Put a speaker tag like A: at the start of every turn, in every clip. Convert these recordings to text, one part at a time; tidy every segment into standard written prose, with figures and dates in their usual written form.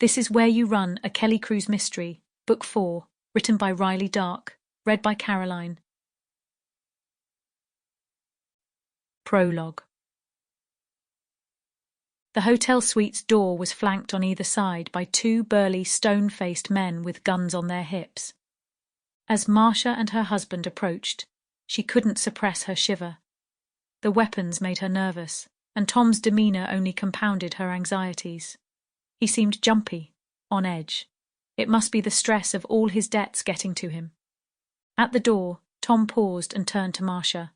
A: This is Where You Run, a Kelly Cruz Mystery, Book 4, written by Rylie Dark, read by Caroline. Prologue. The hotel suite's door was flanked on either side by two burly, stone-faced men with guns on their hips. As Marcia and her husband approached, she couldn't suppress her shiver. The weapons made her nervous, and Tom's demeanor only compounded her anxieties. He seemed jumpy, on edge. It must be the stress of all his debts getting to him. At the door, Tom paused and turned to Marcia.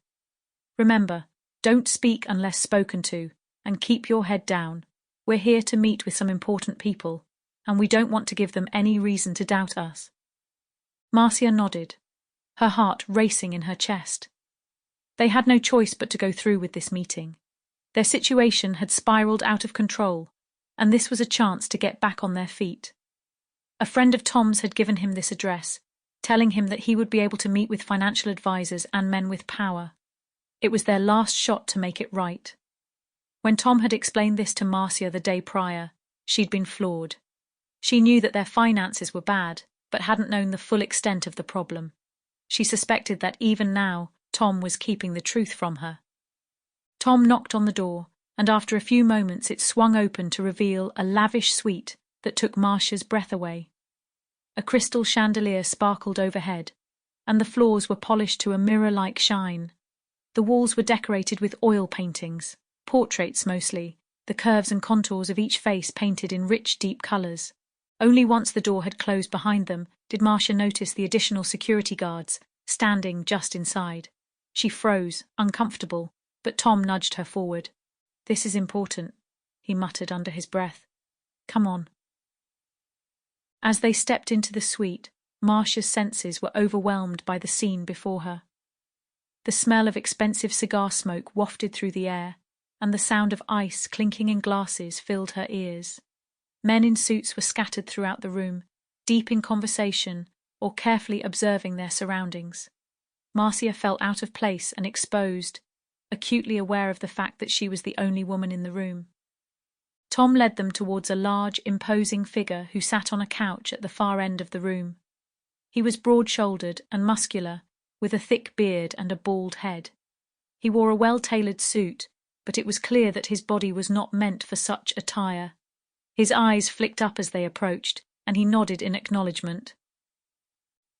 A: "Remember, don't speak unless spoken to, and keep your head down. We're here to meet with some important people, and we don't want to give them any reason to doubt us." Marcia nodded, her heart racing in her chest. They had no choice but to go through with this meeting. Their situation had spiraled out of control, and this was a chance to get back on their feet. A friend of Tom's had given him this address, telling him that he would be able to meet with financial advisors and men with power. It was their last shot to make it right. When Tom had explained this to Marcia the day prior, she'd been floored. She knew that their finances were bad, but hadn't known the full extent of the problem. She suspected that even now, Tom was keeping the truth from her. Tom knocked on the door, and after a few moments it swung open to reveal a lavish suite that took Marcia's breath away. A crystal chandelier sparkled overhead, and the floors were polished to a mirror-like shine. The walls were decorated with oil paintings, portraits mostly, the curves and contours of each face painted in rich, deep colours. Only once the door had closed behind them did Marcia notice the additional security guards standing just inside. She froze, uncomfortable, but Tom nudged her forward. "This is important," he muttered under his breath. "Come on." As they stepped into the suite, Marcia's senses were overwhelmed by the scene before her. The smell of expensive cigar smoke wafted through the air, and the sound of ice clinking in glasses filled her ears. Men in suits were scattered throughout the room, deep in conversation or carefully observing their surroundings. Marcia felt out of place and exposed, acutely aware of the fact that she was the only woman in the room. Tom led them towards a large, imposing figure who sat on a couch at the far end of the room. He was broad-shouldered and muscular, with a thick beard and a bald head. He wore a well-tailored suit, but it was clear that his body was not meant for such attire. His eyes flicked up as they approached, and he nodded in acknowledgement.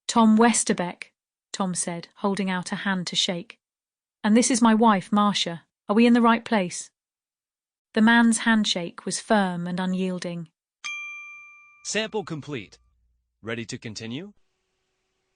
A: "Tom Westerbeck," Tom said, holding out a hand to shake. "And this is my wife, Marcia. Are we in the right place?" The man's handshake was firm and unyielding.
B: Sample complete. Ready to continue?